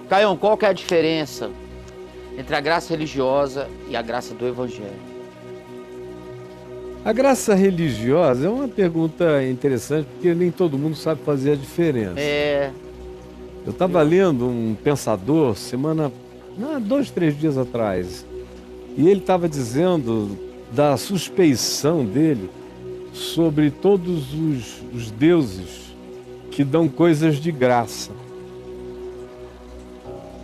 Caião, qual que é a diferença entre a graça religiosa e a graça do Evangelho? A graça religiosa é uma pergunta interessante, porque nem todo mundo sabe fazer a diferença. Eu estava lendo um pensador dois, 3 dias atrás, e ele estava dizendo da suspeição dele sobre todos os deuses que dão coisas de graça.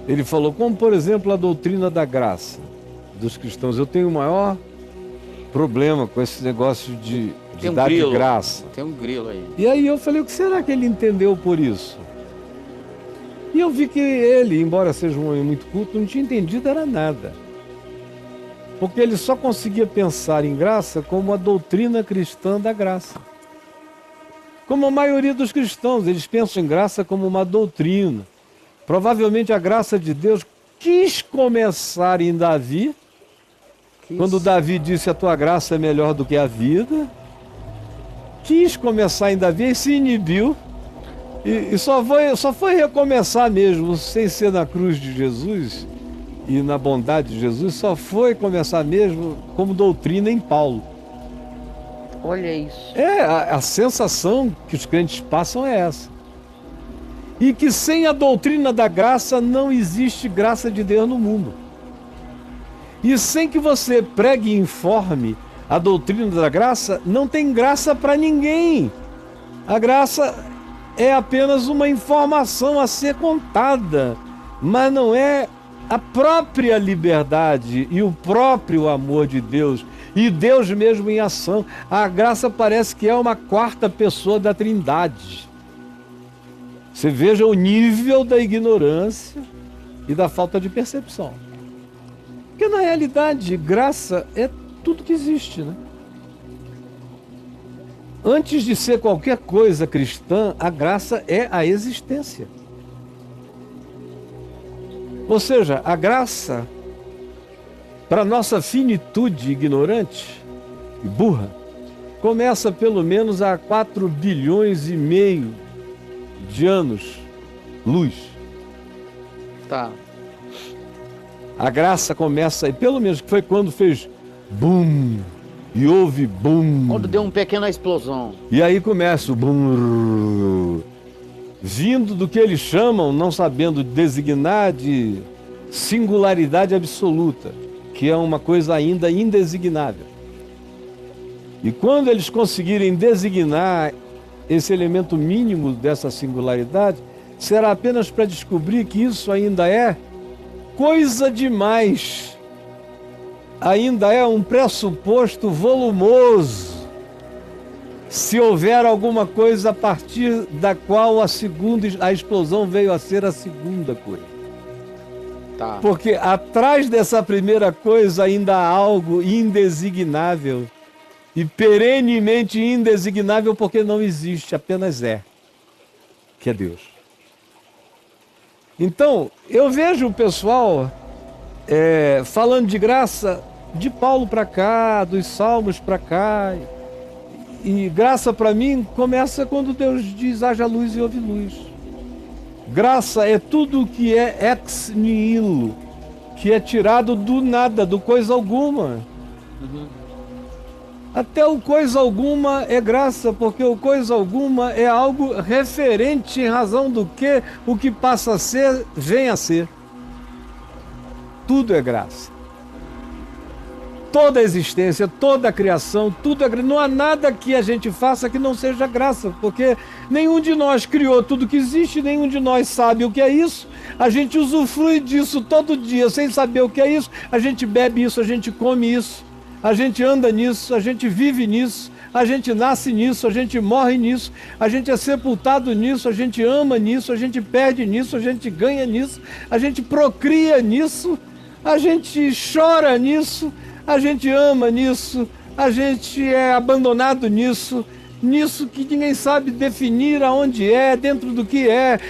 Ele falou, como por exemplo a doutrina da graça dos cristãos. Eu tenho o maior problema com esse negócio de dar de graça. Tem um grilo aí. E aí eu falei, o que será que ele entendeu por isso? E eu vi que ele, embora seja um homem muito culto, não tinha entendido era nada. Porque ele só conseguia pensar em graça como a doutrina cristã da graça. Como a maioria dos cristãos, eles pensam em graça como uma doutrina. Provavelmente a graça de Deus quis começar em Davi, quando Davi disse a tua graça é melhor do que a vida. Quis começar em Davi e se inibiu. E só foi recomeçar mesmo, sem ser na cruz de Jesus e na bondade de Jesus, só foi começar mesmo como doutrina em Paulo. Olha isso. A sensação que os crentes passam é essa. E que sem a doutrina da graça não existe graça de Deus no mundo. E sem que você pregue e informe a doutrina da graça, não tem graça para ninguém. A graça é apenas uma informação a ser contada, mas não é a própria liberdade e o próprio amor de Deus, e Deus mesmo em ação. A graça parece que é uma quarta pessoa da Trindade. Você veja o nível da ignorância e da falta de percepção. Porque na realidade, graça é tudo que existe, né? Antes de ser qualquer coisa cristã, a graça é a existência. Ou seja, a graça, para nossa finitude ignorante e burra, começa pelo menos há 4,5 bilhões de anos-luz. Tá. A graça começa aí, pelo menos que foi quando fez bum, e houve bum. Quando deu uma pequena explosão. E aí começa o bum, vindo do que eles chamam, não sabendo designar, de singularidade absoluta, que é uma coisa ainda indesignável. E quando eles conseguirem designar esse elemento mínimo dessa singularidade, será apenas para descobrir que isso ainda é coisa demais, ainda é um pressuposto volumoso, se houver alguma coisa a partir da qual a explosão veio a ser a segunda coisa. Tá. Porque atrás dessa primeira coisa ainda há algo indesignável, e perenemente indesignável, porque não existe, apenas é, que é Deus. Então, eu vejo o pessoal falando de graça de Paulo para cá, dos Salmos para cá. E graça para mim começa quando Deus diz haja luz e houve luz. Graça é tudo que é ex nihilo, que é tirado do nada, do coisa alguma. Uhum. Até o coisa alguma é graça, porque o coisa alguma é algo referente em razão do que o que passa a ser, vem a ser. Tudo é graça. Toda a existência, toda a criação, tudo é graça. Não há nada que a gente faça que não seja graça, porque nenhum de nós criou tudo que existe, nenhum de nós sabe o que é isso. A gente usufrui disso todo dia, sem saber o que é isso. A gente bebe isso, a gente come isso. A gente anda nisso, a gente vive nisso, a gente nasce nisso, a gente morre nisso, a gente é sepultado nisso, a gente ama nisso, a gente perde nisso, a gente ganha nisso, a gente procria nisso, a gente chora nisso, a gente ama nisso, a gente é abandonado nisso, nisso que ninguém sabe definir aonde é, dentro do que é,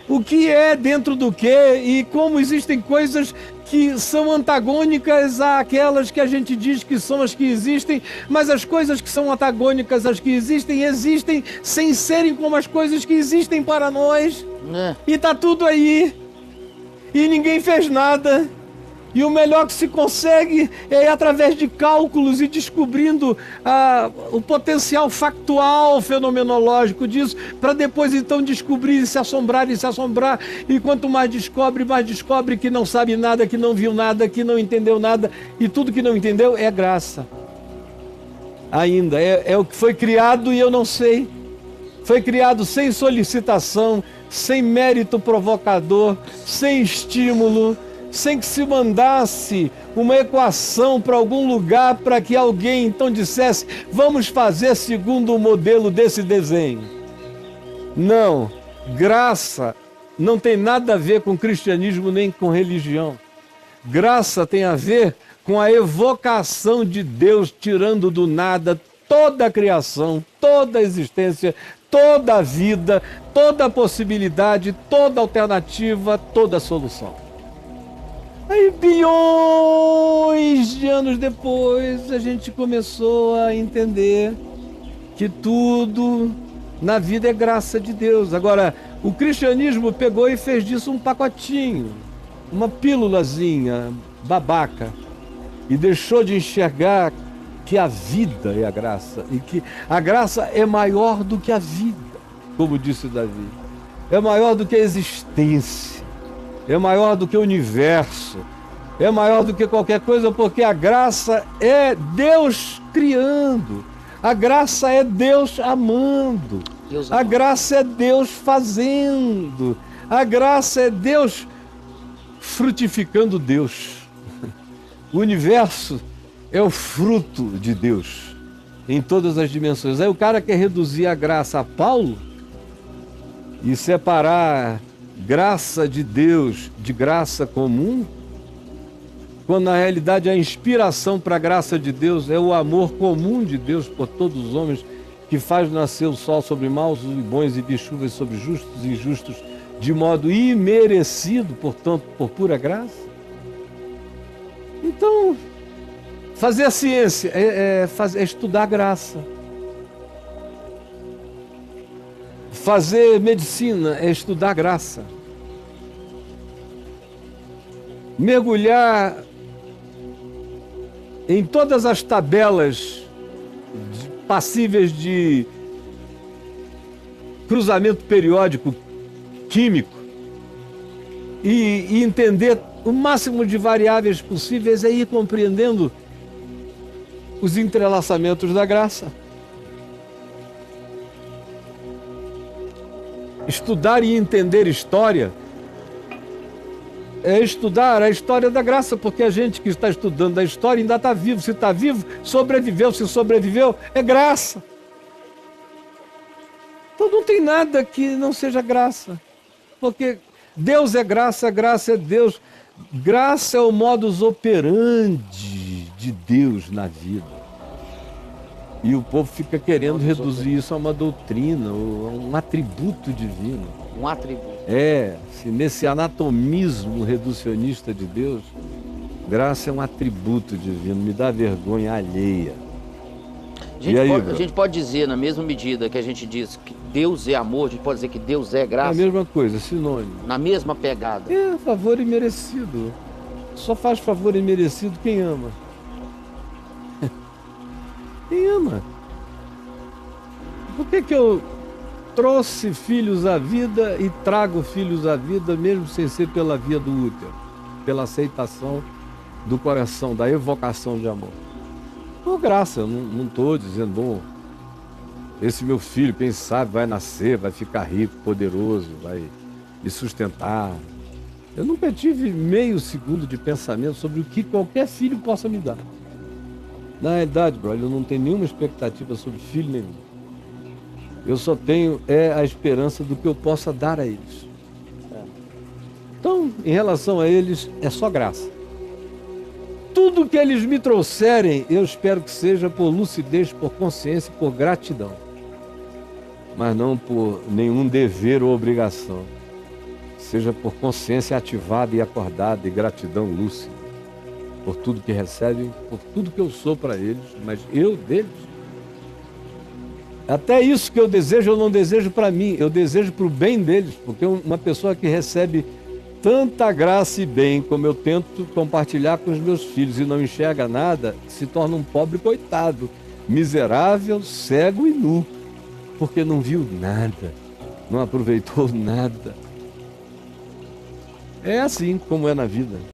o que é dentro do que, e como existem coisas que são antagônicas àquelas que a gente diz que são as que existem, mas as coisas que são antagônicas às que existem, existem sem serem como as coisas que existem para nós. E tá tudo aí. e ninguém fez nada. E o melhor que se consegue é através de cálculos e descobrindo o potencial factual, fenomenológico disso, para depois então descobrir e se assombrar. E quanto mais descobre que não sabe nada, que não viu nada, que não entendeu nada. E tudo que não entendeu é graça. Ainda, é o que foi criado e eu não sei. Foi criado sem solicitação, sem mérito provocador, sem estímulo, sem que se mandasse uma equação para algum lugar para que alguém então dissesse: vamos fazer segundo o modelo desse desenho. Não, graça não tem nada a ver com cristianismo nem com religião. Graça tem a ver com a evocação de Deus tirando do nada toda a criação, toda a existência, toda a vida, toda a possibilidade, toda a alternativa, toda a solução. Aí, bilhões de anos depois, a gente começou a entender que tudo na vida é graça de Deus. Agora, o cristianismo pegou e fez disso um pacotinho, uma pílulazinha babaca, e deixou de enxergar que a vida é a graça, e que a graça é maior do que a vida, como disse Davi. É maior do que a existência. É maior do que o universo, é maior do que qualquer coisa, porque a graça é Deus criando, a graça é Deus amando, a graça é Deus fazendo, a graça é Deus frutificando Deus. O universo é o fruto de Deus em todas as dimensões. Aí o cara quer reduzir a graça a Paulo e separar graça de Deus de graça comum, quando na realidade a inspiração para a graça de Deus é o amor comum de Deus por todos os homens, que faz nascer o sol sobre maus e bons e de chuvas sobre justos e injustos, de modo imerecido, portanto, por pura graça. Então, fazer a ciência é estudar a graça. Fazer medicina é estudar graça. Mergulhar em todas as tabelas passíveis de cruzamento periódico químico e entender o máximo de variáveis possíveis é ir compreendendo os entrelaçamentos da graça. Estudar e entender história é estudar a história da graça, porque a gente que está estudando a história ainda está vivo. Se está vivo, sobreviveu. Se sobreviveu, é graça. Então não tem nada que não seja graça, porque Deus é graça, graça é Deus. Graça é o modus operandi de Deus na vida. E o povo fica querendo reduzir isso a uma doutrina, ou a um atributo divino. Um atributo. Se nesse anatomismo reducionista de Deus, graça é um atributo divino, me dá vergonha alheia. A gente pode dizer, na mesma medida que a gente diz que Deus é amor, a gente pode dizer que Deus é graça? É a mesma coisa, sinônimo. Na mesma pegada. É, favor imerecido. Só faz favor imerecido quem ama. Quem ama? Por que eu trouxe filhos à vida e trago filhos à vida, mesmo sem ser pela via do útero? Pela aceitação do coração, da evocação de amor. Por graça, eu não estou dizendo, bom, esse meu filho, quem sabe, vai nascer, vai ficar rico, poderoso, vai me sustentar. Eu nunca tive meio segundo de pensamento sobre o que qualquer filho possa me dar. Na realidade, brother, eu não tenho nenhuma expectativa sobre filho nenhum. Eu só tenho a esperança do que eu possa dar a eles. Então, em relação a eles, é só graça. Tudo que eles me trouxerem, eu espero que seja por lucidez, por consciência, por gratidão. Mas não por nenhum dever ou obrigação. Seja por consciência ativada e acordada e gratidão lúcida. Por tudo que recebem, por tudo que eu sou para eles, mas eu deles. Até isso que eu desejo não desejo para mim, eu desejo para o bem deles, porque uma pessoa que recebe tanta graça e bem como eu tento compartilhar com os meus filhos e não enxerga nada, se torna um pobre coitado, miserável, cego e nu, porque não viu nada, não aproveitou nada. É assim como é na vida.